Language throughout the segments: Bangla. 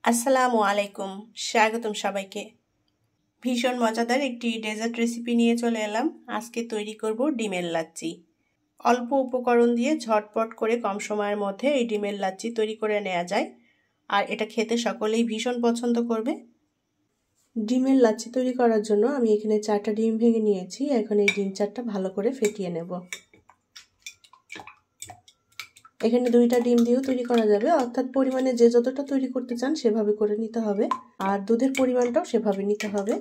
আসসালামু আলাইকুম, স্বাগতম সবাইকে। ভীষণ মজাদার একটি ডেজার্ট রেসিপি নিয়ে চলে এলাম। আজকে তৈরি করব ডিমের লাচ্ছি। অল্প উপকরণ দিয়ে ঝটপট করে কম সময়ের মধ্যে এই ডিমের লাচ্ছি তৈরি করে নেওয়া যায়, আর এটা খেতে সকলেই ভীষণ পছন্দ করবে। ডিমের লাচ্ছি তৈরি করার জন্য আমি এখানে 4টা ডিম ভেঙে নিয়েছি। এখন এই ডিম 4টা ভালো করে ফেটিয়ে নেব। এখানে 2টা ডিম দিয়েও তৈরি করা যাবে, অর্থাৎ পরিমাণে যে যতটা তৈরি করতে চান সেভাবে করে নিতে হবে, আর দুধের পরিমাণটাও সেভাবে নিতে হবে।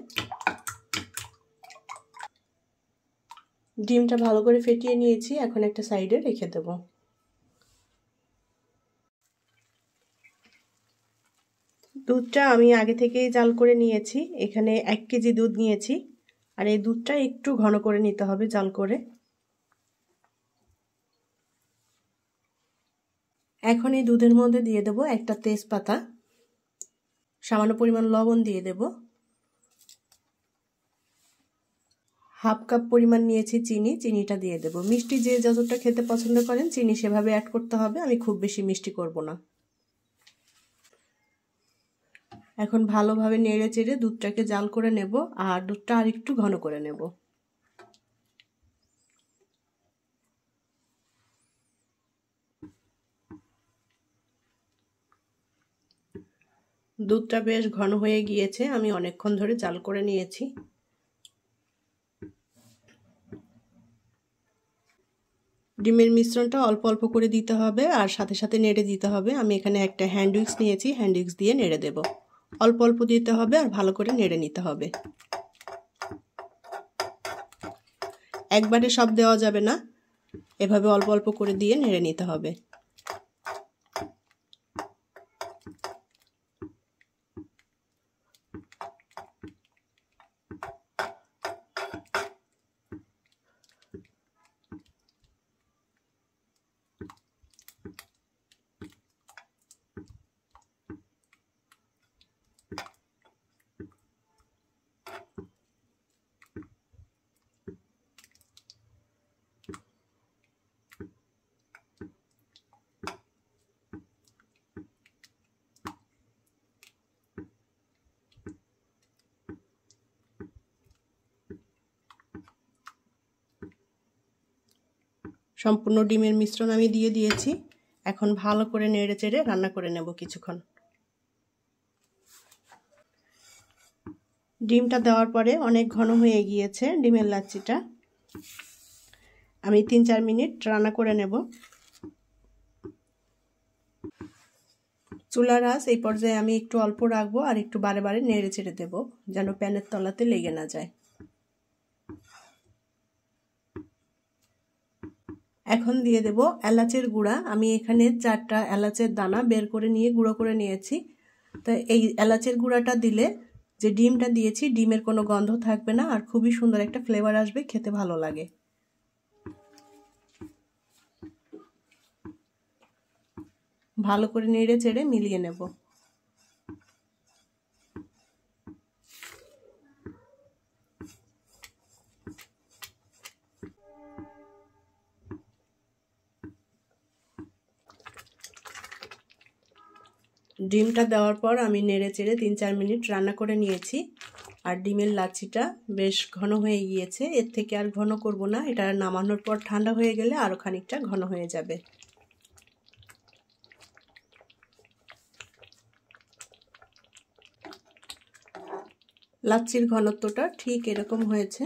ডিমটা ভালো করে ফেটিয়ে নিয়েছি, এখন একটা সাইডে রেখে দেব। দুধটা আমি আগে থেকেই জাল করে নিয়েছি। এখানে 1 কেজি দুধ নিয়েছি, আর এই দুধটা একটু ঘন করে নিতে হবে জাল করে। এখন এই দুধের মধ্যে দিয়ে দেব একটা তেজপাতা, সামান্য পরিমাণ লবণ দিয়ে দেব, হাফ কাপ পরিমাণ নিয়েছি চিনি, চিনিটা দিয়ে দেব। মিষ্টি যে যতটা খেতে পছন্দ করেন চিনি সেভাবে অ্যাড করতে হবে, আমি খুব বেশি মিষ্টি করব না। এখন ভালোভাবে নেড়ে চেড়ে দুধটাকে জাল করে নেব, আর দুধটা আর একটু ঘন করে নেব। দুধটা বেশ ঘন হয়ে গিয়েছে, আমি অনেকক্ষণ ধরে জাল করে নিয়েছি। ডিমের মিশ্রণটা অল্প অল্প করে দিতে হবে, আর সাথে সাথে নেড়ে দিতে হবে। আমি এখানে একটা হ্যান্ড উইক্স নিয়েছি, হ্যান্ড উইক্স দিয়ে নেড়ে দেব। অল্প অল্প দিতে হবে আর ভালো করে নেড়ে নিতে হবে। একবারে সব দেওয়া যাবে না, এভাবে অল্প অল্প করে দিয়ে নেড়ে নিতে হবে। সম্পূর্ণ ডিমের মিশ্রণ আমি দিয়ে দিয়েছি। এখন ভালো করে নেড়ে চেড়ে রান্না করে নেব কিছুক্ষণ। ডিমটা দেওয়ার পরে অনেক ঘন হয়ে গিয়েছে ডিমের লাচ্ছিটা। আমি 3-4 মিনিট রান্না করে নেব। চুলার আঁচ এই পর্যায়ে আমি একটু অল্প রাখবো, আর একটু বারে বারে নেড়ে চেড়ে দেবো যেন প্যানের তলাতে লেগে না যায়। এখন দিয়ে দেব এলাচের গুঁড়া। আমি এখানে 4টা এলাচের দানা বের করে নিয়ে গুঁড়ো করে নিয়েছি। তো এই এলাচের গুঁড়াটা দিলে যে ডিমটা দিয়েছি ডিমের কোনো গন্ধ থাকবে না, আর খুবই সুন্দর একটা ফ্লেভার আসবে, খেতে ভালো লাগে। ভালো করে নেড়ে চেড়ে মিলিয়ে নেব। ডিমটা দেওয়ার পর আমি নেড়ে চেড়ে 3-4 মিনিট রান্না করে নিয়েছি, আর ডিমের লাচ্ছিটা বেশ ঘন হয়ে গিয়েছে। এর থেকে আর ঘন করব না, এটা নামানোর পর ঠান্ডা হয়ে গেলে আরও খানিকটা ঘন হয়ে যাবে। লাচ্ছির ঘনত্বটা ঠিক এরকম হয়েছে।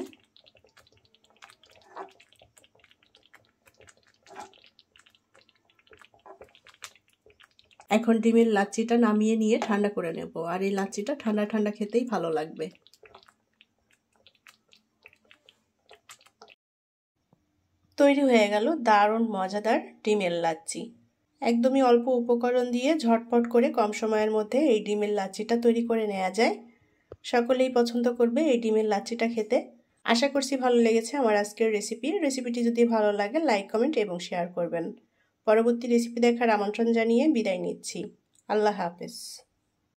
এখন ডিমের লাচ্ছিটা নামিয়ে নিয়ে ঠান্ডা করে নেব, আর এই লাচ্ছিটা ঠান্ডা ঠান্ডা খেতেই ভালো লাগবে। তৈরি হয়ে গেল দারুণ মজাদার ডিমের লাচ্ছি। একদমই অল্প উপকরণ দিয়ে ঝটপট করে কম সময়ের মধ্যে এই ডিমের লাচ্ছিটা তৈরি করে নেওয়া যায়। সকলেই পছন্দ করবে এই ডিমের লাচ্ছিটা খেতে। আশা করছি ভালো লেগেছে আমার আজকের রেসিপিটি যদি ভালো লাগে লাইক, কমেন্ট এবং শেয়ার করবেন। পরবর্তী রেসিপি দেখার আমন্ত্রণ জানিয়ে বিদায় নিচ্ছি। আল্লাহ হাফেজ।